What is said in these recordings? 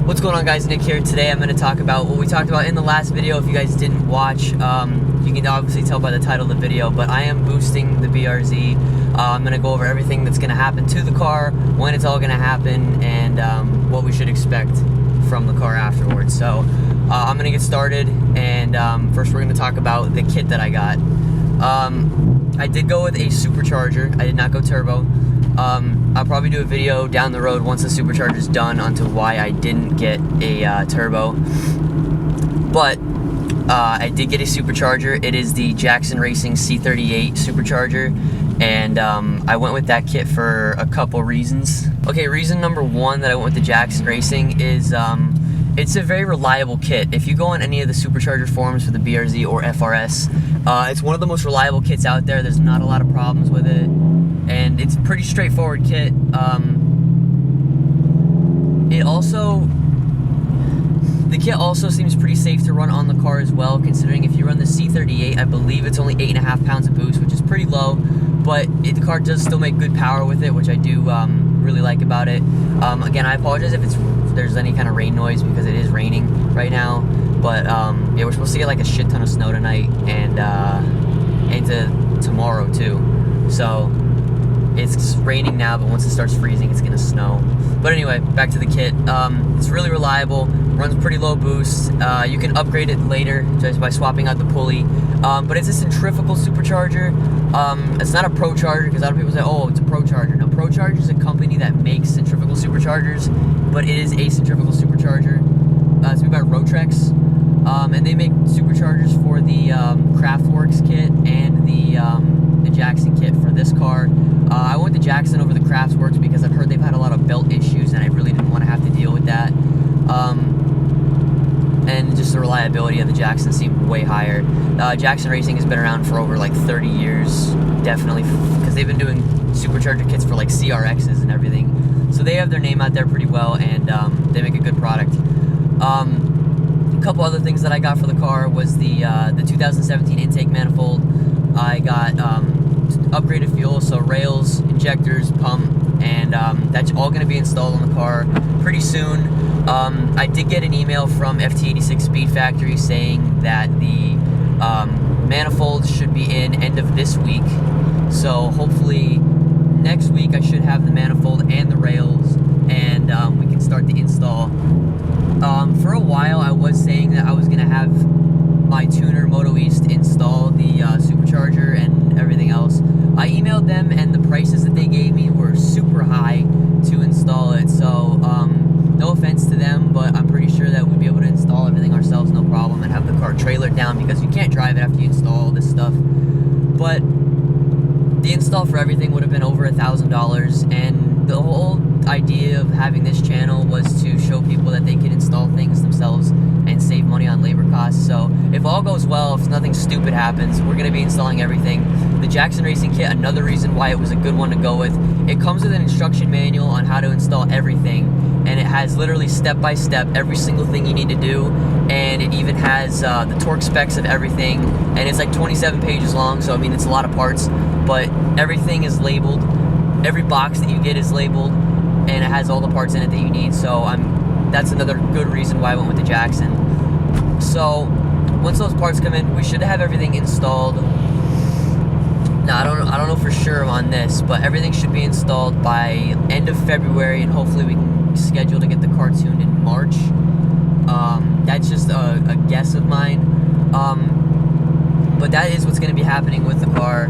What's going on, guys? Nick here. Today I'm going to talk about what we talked about in the last video. If you guys didn't watch, you can obviously tell by the title of the video, but I am boosting the BRZ. I'm going to go over everything that's going to happen to the car, when it's all going to happen, and what we should expect from the car afterwards. So I'm going to get started, and first we're going to talk about the kit that I got. I did go with a Supercharger. I did not go turbo. I'll probably do a video down the road once the Supercharger is done onto why I didn't get a turbo. But I did get a Supercharger. It is the Jackson Racing C38 Supercharger, and I went with that kit for a couple reasons. Okay, reason number one that I went with the Jackson Racing is it's a very reliable kit. If you go on any of the Supercharger forums for the BRZ or FRS, it's one of the most reliable kits out there. There's not a lot of problems with it, and it's a pretty straightforward kit. The kit also seems pretty safe to run on the car as well, considering if you run the C38, I believe it's only 8.5 pounds of boost, which is pretty low, but the car does still make good power with it, which I do really like about it. Again, I apologize if there's any kind of rain noise because it is raining right now, but yeah, we're supposed to get like a shit ton of snow tonight and into tomorrow too. So it's raining now, but once it starts freezing, it's gonna snow. But anyway, back to the kit. It's really reliable, runs pretty low boost. You can upgrade it later just by swapping out the pulley. But it's a centrifugal supercharger. It's not a Pro Charger, because a lot of people say, oh, it's a Pro Charger. No, Pro Charger is a company that makes centrifugal superchargers, but it is a centrifugal supercharger. It's made by Rotrex. And they make superchargers for the Craftworks kit and the Jackson kit for this car. I went to Jackson over the Craftworks because I've heard they've had a lot of belt issues, and I really didn't want to have to deal with that. And just the reliability of the Jackson seemed way higher. Jackson Racing has been around for over like 30 years, definitely, because they've been doing supercharger kits for like CRXs and everything. So they have their name out there pretty well, and they make a good product. A couple other things that I got for the car was the 2017 intake manifold. I got upgraded fuel, so rails, injectors, pump, and that's all going to be installed on the car pretty soon. I did get an email from FT86 Speed Factory saying that the manifold should be in end of this week, so hopefully next week I should have the manifold and the rails, and we can start the install. For a while I was saying that I was going to have my tuner Moto East install the Supercharger and everything else. I emailed them, and the prices that they gave me were super high to install it, so no offense to them, but I'm pretty sure that we'd be able to install everything ourselves, no problem, and have the car trailered down, because you can't drive it after you install all this stuff. But the install for everything would have been over $1,000, and the whole idea of having this channel was to show people that they can install things themselves and save money on labor costs. So if all goes well, if nothing stupid happens, we're going to be installing everything. The Jackson Racing kit, another reason why it was a good one to go with, it comes with an instruction manual on how to install everything, and it has literally step-by-step every single thing you need to do, and it even has the torque specs of everything, and it's like 27 pages long, so I mean it's a lot of parts, but everything is labeled. Every box that you get is labeled, and it has all the parts in it that you need, so that's another good reason why I went with the Jackson. So once those parts come in, we should have everything installed. Now, I don't know for sure on this, but everything should be installed by end of February, and hopefully we can schedule to get the car tuned in March. That's just a guess of mine. But that is what's going to be happening with the car.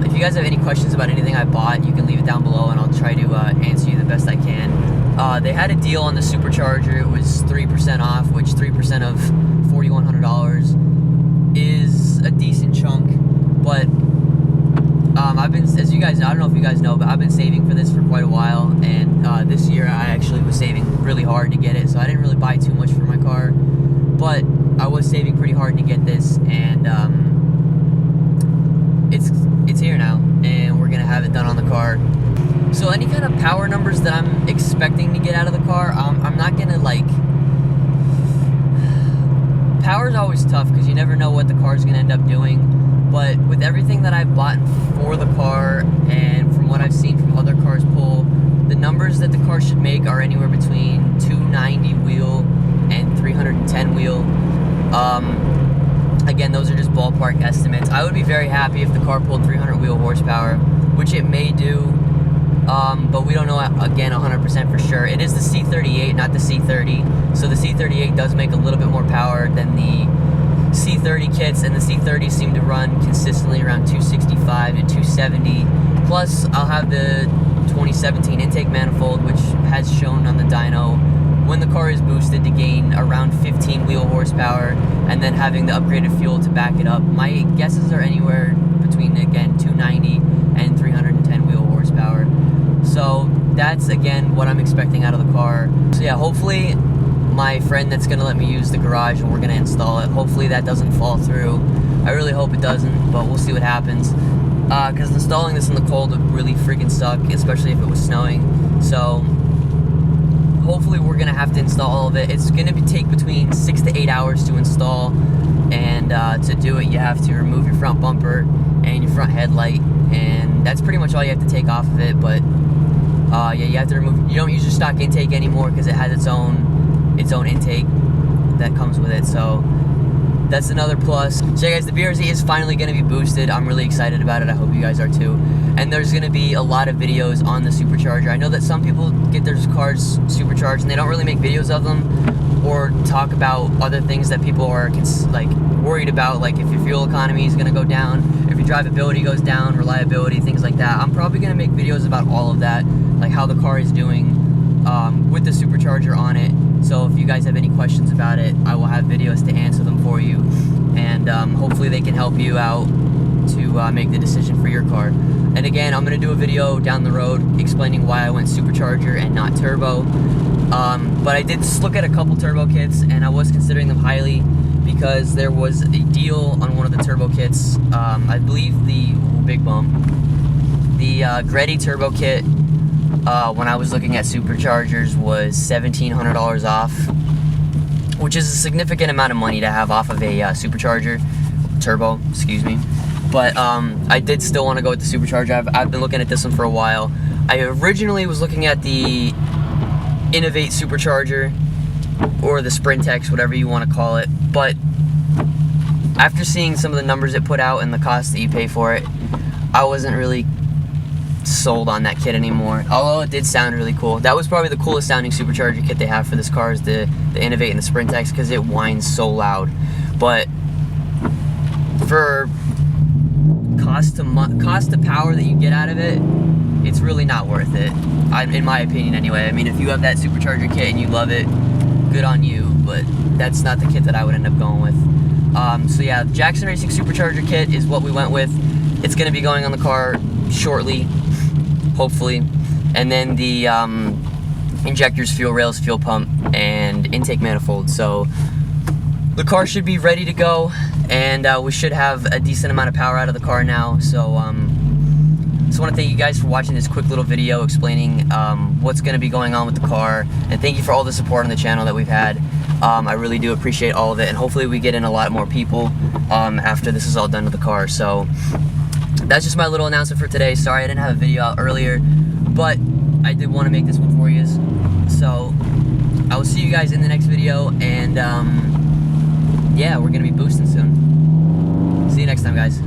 If you guys have any questions about anything I bought, you can leave it down below, and I'll try to answer you the best I can. They had a deal on the Supercharger. It was 3% off, which 3% of $4,100 is a decent chunk. But I've been, as you guys know, I don't know if you guys know, but I've been saving for this for quite a while, and this year I actually was saving really hard to get it, so I didn't really buy too much for my car, but I was saving pretty hard to get this, and it's here now, and we're gonna have it done on the car. So any kind of power numbers that I'm expecting to get out of the car, I'm not gonna like. Power's always tough because you never know what the car's gonna end up doing. But with everything that I've bought for the car, and from what I've seen from other cars pull, the numbers that the car should make are anywhere between 290 wheel again, those are just ballpark estimates. I would be very happy if the car pulled 300 wheel horsepower, which it may do, but we don't know, again, 100% for sure. It is the C38, not the C30, so the C38 does make a little bit more power than the C30 kits, and the C30 seem to run consistently around 265 to 270. Plus, I'll have the 2017 intake manifold, which has shown on the dyno when the car is boosted to gain around 15 wheel horsepower, and then having the upgraded fuel to back it up. My guesses are anywhere between, again, 290 and 310 wheel horsepower. So that's, again, what I'm expecting out of the car. So yeah, hopefully my friend that's going to let me use the garage and we're going to install it, hopefully that doesn't fall through. I really hope it doesn't, but we'll see what happens. Because installing this in the cold would really freaking suck, especially if it was snowing. So hopefully we're going to have to install all of it. It's going to take between 6 to 8 hours to install, and to do it you have to remove your front bumper and your front headlight, and that's pretty much all you have to take off of it. But yeah, you have to remove, you don't use your stock intake anymore because it has its own intake that comes with it, so that's another plus. So yeah, guys, the BRZ is finally going to be boosted. I'm really excited about it. I hope you guys are too. And there's going to be a lot of videos on the Supercharger. I know that some people get their cars supercharged and they don't really make videos of them or talk about other things that people are like worried about, like if your fuel economy is going to go down, if your drivability goes down, reliability, things like that. I'm probably going to make videos about all of that, like how the car is doing with the Supercharger on it. So if you guys have any questions about it, I will have videos to answer them for you, and hopefully they can help you out to make the decision for your car. And again, I'm going to do a video down the road explaining why I went Supercharger and not turbo. But I did just look at a couple turbo kits, and I was considering them highly because there was a deal on one of the turbo kits. I believe the Greddy turbo kit, when I was looking at Superchargers, was $1,700 off, which is a significant amount of money to have off of a Supercharger turbo, excuse me. But I did still want to go with the Supercharger. I've been looking at this one for a while. I originally was looking at the Innovate Supercharger, or the Sprintex, whatever you want to call it, but after seeing some of the numbers it put out and the cost that you pay for it, I wasn't really sold on that kit anymore, although it did sound really cool. That was probably the coolest sounding Supercharger kit they have for this car, is the Innovate and the Sprintex, because it whines so loud. But for cost to power that you get out of it, it's really not worth it, in my opinion anyway. I mean, if you have that Supercharger kit and you love it, good on you, but that's not the kit that I would end up going with. So yeah, Jackson Racing Supercharger kit is what we went with. It's going to be going on the car shortly, hopefully. And then the injectors, fuel rails, fuel pump, and intake manifold. So the car should be ready to go, and we should have a decent amount of power out of the car now. So just want to thank you guys for watching this quick little video explaining what's going to be going on with the car, and thank you for all the support on the channel that we've had. I really do appreciate all of it, and hopefully we get in a lot more people after this is all done with the car. So that's just my little announcement for today. Sorry I didn't have a video out earlier, but I did want to make this one for you. So I will see you guys in the next video, and yeah, we're going to be boosting soon. See you next time, guys.